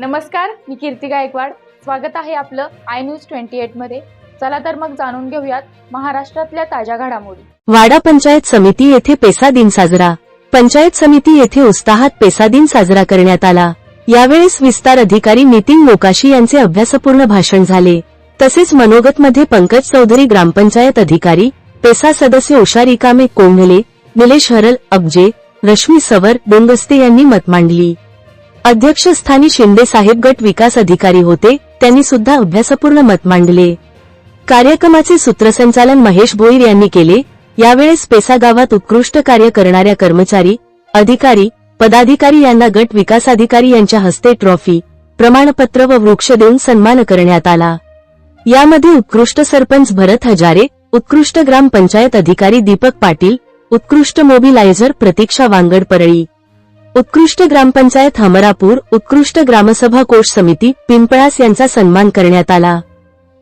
नमस्कार, मी कीर्ती गायकवाड. स्वागत आहे आपलं आय न्यूज 28 मध्ये. चला तर मग जाणून घेऊयात महाराष्ट्रातल्या ताज्या घडामोडी. वाडा पंचायत समिती येथे पेसा दिन साजरा. पंचायत समिती येथे उत्साहात पेसा दिन साजरा करण्यात आला. यावेळेस विस्तार अधिकारी नितीन मोकाशी यांचे अभ्यासपूर्ण भाषण झाले. तसेच मनोगतमध्ये पंकज चौधरी ग्रामपंचायत अधिकारी, पेसा सदस्य उषा रिकामे कोंढले, निलेश हरल, अब्जे, रश्मी सवर, डोंगस्ते यांनी मत मांडली. अध्यक्षस्थानी शिंदे साहेब गट विकास अधिकारी होते, त्यांनी सुद्धा अभ्यासपूर्ण मत मांडले. कार्यक्रमाचे सूत्रसंचालन महेश भोईर यांनी केले. यावेळेस पेसा गावात उत्कृष्ट कार्य करणाऱ्या कर्मचारी, अधिकारी, पदाधिकारी यांना गट विकास अधिकारी यांच्या हस्ते ट्रॉफी, प्रमाणपत्र व वृक्ष देऊन सन्मान करण्यात आला. यामध्ये उत्कृष्ट सरपंच भरत हजारे, उत्कृष्ट ग्रामपंचायत अधिकारी दीपक पाटील, उत्कृष्ट मोबिलायझर प्रतीक्षा वांगड परळी, उत्कृष्ट ग्रामपंचायत हमरापूर, उत्कृष्ट ग्रामसभा कोष समिती पिंपळास यांचा सन्मान करण्यात आला.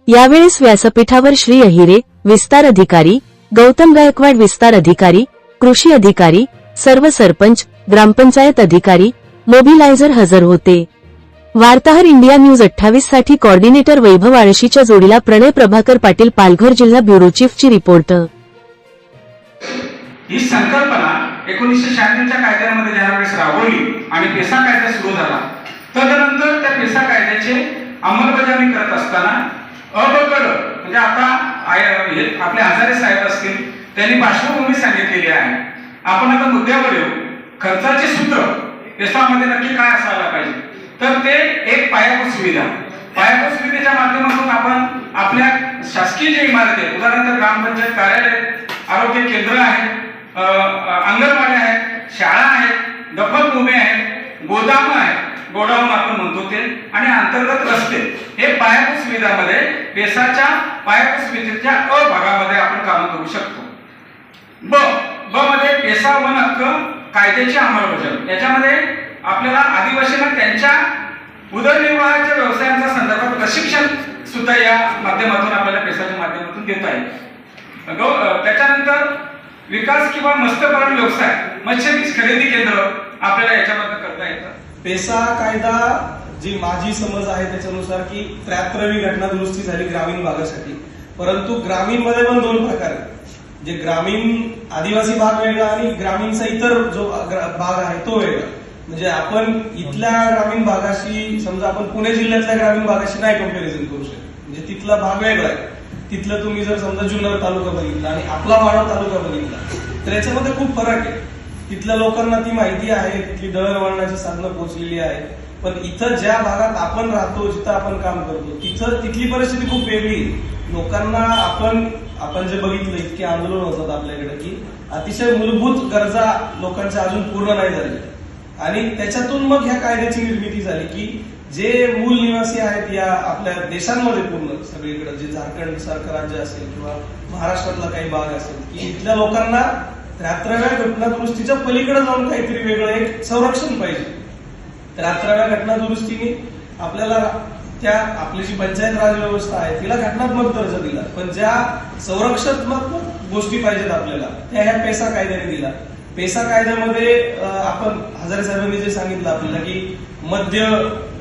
यावेळेस व्यासपीठावर श्री अहिरे, विस्तार अधिकारी, गौतम गायकवाड विस्तार अधिकारी, कृषी अधिकारी, सर्व सरपंच, ग्रामपंचायत अधिकारी, मोबिलायझर हजर होते. वार्ताहर इंडिया न्यूज 28 साठी कोऑर्डिनेटर वैभव आळशीच्या जोडीला प्रणय प्रभाकर पाटील, पालघर जिल्हा ब्युरो चीफची रिपोर्ट. ही संकल्पना 1996च्या कायद्यामध्ये ज्यावेळेस राबवली आणि पेसा कायदा सुरू झाला, तदनंतर त्या पेसा कायद्याचे अंमलबजावणी करत असताना अबकड म्हणजे आता आपले हजारे साहेब असतील, त्यांनी पार्श्वभूमी सांगितलेली आहे. आपण आता मुद्द्यावर येऊ. खर्चाचे सूत्र पेसामध्ये नक्की काय असायला पाहिजे, तर ते एक पायाभूत सुविधेच्या माध्यमातून आपण आपल्या शासकीय जे इमारती आहेत, उदाहरणार्थ ग्रामपंचायत कार्यालय, आरोग्य केंद्र आहे, अंगणवाड्या आहेत, शाळा आहेत, दफतभूमी आहेत, गोदाम आहे, गोडाऊन आपण म्हणतो ते, आणि अंतर्गत रस्ते, हे पायाभूत सुविधामध्ये पेसाच्या पायाभूत सुविधेच्या अ भागामध्ये आपण काम करू शकतो. ब मध्ये पेसा वन हक्क कायद्याची अंमलबजावणी. याच्यामध्ये आपल्याला आदिवासींना त्यांच्या उदरनिर्वाहाच्या व्यवसायांच्या संदर्भात प्रशिक्षण सुद्धा या माध्यमातून आपल्याला पेसाच्या माध्यमातून देता येईल. त्याच्यानंतर विकास किंवा मत्स्यपालन व्यवसाय, मत्स्यबीज खरेदी केंद्र आपल्याला याच्यामध्ये करता येतं. पेसा कायदा जी माझी समज आहे त्याच्यानुसार की 73वी घटना दुरुस्ती झाली ग्रामीण भागासाठी, परंतु ग्रामीण मध्ये पण दोन प्रकार आहेत. जे ग्रामीण आदिवासी भाग वेगळा आणि ग्रामीणचा इतर जो भाग आहे तो वेगळा. म्हणजे आपण इथल्या ग्रामीण भागाशी, समजा आपण पुणे जिल्ह्यातल्या ग्रामीण भागाशी नाही कंपॅरिझन करू शकत, म्हणजे तिथला भाग वेगळा आहे. तिथलं तुम्ही जर समजा जुन्नर तालुका बघितला आणि आपला वाडा तालुका बघितला तर याच्यामध्ये खूप फरक आहे. तिथल्या लोकांना ती माहिती आहे, तिथली दळणवळणाची साधनं पोहोचलेली आहेत, पण इथं ज्या भागात आपण राहतो, जिथं आपण काम करतो, तिथली परिस्थिती खूप वेगळी. लोकांना आपण जे बघितलं, इतके आंदोलन होतात आपल्याकडे की अतिशय मूलभूत गरजा लोकांच्या अजून पूर्ण नाही झाल्या, आणि त्याच्यातून मग ह्या कायद्याची निर्मिती झाली की जे मूल निवासी आहेत या आपल्या देशांमध्ये पूर्ण सगळीकडे, जे झारखंड सारखं राज्य असेल किंवा महाराष्ट्रातला काही भाग असेल, की इथल्या लोकांना 73व्या घटना दुरुस्तीच्या पलीकडे जाऊन काहीतरी वेगळं एक संरक्षण पाहिजे. 73व्या घटना दुरुस्तीने आपल्याला त्या आपली जी पंचायत राज व्यवस्था आहे तिला घटनात्मक दर्जा दिला, पण ज्या संरक्षणात्मक गोष्टी पाहिजेत आपल्याला त्या ह्या पेसा कायद्याने दिला. पेसा कायद्यामध्ये आपण हजारे साहेबांनी जे सांगितलं आपल्याला की मद्य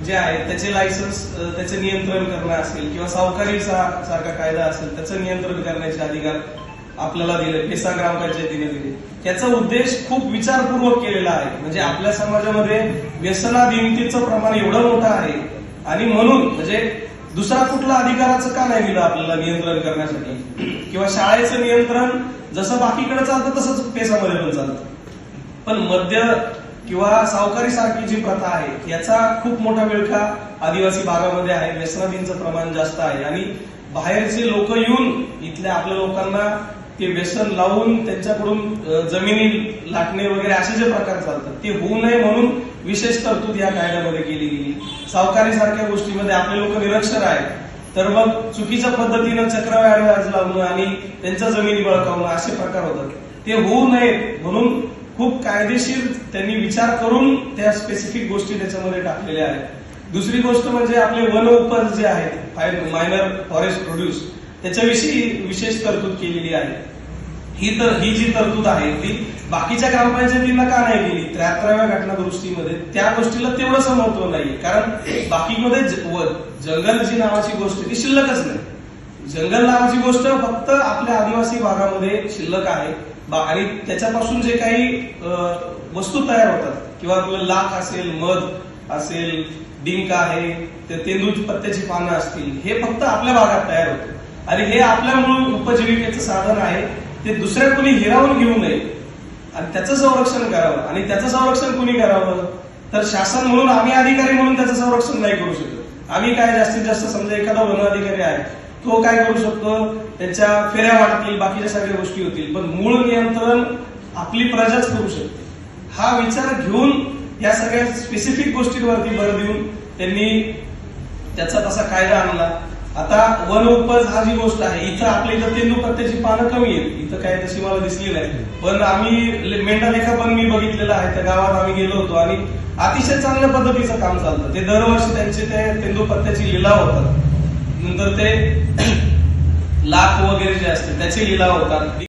जे आहे त्याचे लायसन्स, त्याचे नियंत्रण करणं असेल किंवा सावकारी सारखा कायदा असेल त्याचं नियंत्रण करण्याचे अधिकार आपल्याला दिले, पेसा ग्रामपंचायतीने दिले. त्याचा उद्देश खूप विचारपूर्वक केलेला आहे. म्हणजे आपल्या समाजामध्ये व्यसनाधीनतेचं प्रमाण एवढं मोठं आहे, आणि म्हणून म्हणजे दुसरा कुठला अधिकाराचं का नाही दिलं आपल्याला नियंत्रण करण्यासाठी, किंवा शाळेचं नियंत्रण जसं बाकीकडे चालतं तसंच पेसामध्ये पण चालतं. पण मद्य किंवा सावकारी सारखी जी प्रथा आहे याचा खूप मोठा विळखा आदिवासी भागामध्ये आहे. व्यसनाधीनचं प्रमाण जास्त आहे, आणि बाहेरचे लोक येऊन इथल्या आपल्या लोकांना ते व्यसन लावून त्यांच्याकडून जमिनी लाटणे वगैरे असे जे प्रकार चालतात ते होऊ नये म्हणून विशेष तरतूद या कायद्यामध्ये केली गेली. सावकारी सारख्या गोष्टीमध्ये आपले लोक निरक्षर आहेत, तर मग चुकीच्या पद्धतीनं चक्रवाढ व्याज लावणं आणि त्यांच्या जमिनी बळकावणं असे प्रकार होतात. ते होऊ नये म्हणून खूप कायदेशीर त्यांनी विचार करून त्या स्पेसिफिक गोष्टी त्याच्यामध्ये टाकलेल्या आहेत. दुसरी गोष्ट म्हणजे आपले वन उपज जे आहेत, मायनर फॉरेस्ट प्रोड्यूस, त्याच्याविषयी विशेष तरतूद केलेली आहे. ही जी तरतूद आहे ती बाकीच्या ग्रामपंचायतींना का नाही गेली 73व्या घटना दुरुस्तीमध्ये? त्या गोष्टीला तेवढंसं महत्व नाहीये, कारण बाकीमध्ये जंगल जी नावाची गोष्ट ती शिल्लकच नाही. जंगल नावाची गोष्ट फक्त आपल्या आदिवासी भागामध्ये शिल्लक आहे आणि त्याच्यापासून जे काही वस्तू तयार होतात किंवा आपलं लाख असेल, मध असेल, डिंक आहे, तेंदूची पत्त्याची पानं असतील, हे फक्त आपल्या भागात तयार होतं आणि हे आपल्या मूळ उपजीविकेचं साधन आहे. ते दुसऱ्या कुणी हिरावून घेऊ नये आणि त्याचं संरक्षण करावं. आणि त्याचं संरक्षण कुणी करावं तर शासन म्हणून आम्ही अधिकारी म्हणून त्याचं संरक्षण नाही करू शकत. आम्ही काय जास्तीत जास्त समजा एखादा वन अधिकारी आहे तो काय करू शकतो, त्याच्या फेऱ्या वाढतील, बाकीच्या सगळ्या गोष्टी होतील, पण मूळ नियंत्रण आपली प्रजाच करू शकते. हा विचार घेऊन या सगळ्या स्पेसिफिक गोष्टींवरती भर देऊन त्यांनी त्याचा तसा कायदा आणला. आता वन उपज हा जी गोष्ट आहे, इथं आपल्या इथं तेंदू पत्त्याची पानं कमी आहेत, इथं काय तशी मला दिसली नाही, पण आम्ही मेंढालेखा पण मी बघितलेला आहे. त्या गावात आम्ही गेलो होतो आणि अतिशय चांगल्या पद्धतीचं काम चालतं. ते दरवर्षी त्यांचे ते तेंदू पत्त्याची लिलाव होतात, नंतर ते लाख वगैरे जे असते त्याचे लिलाव होतात.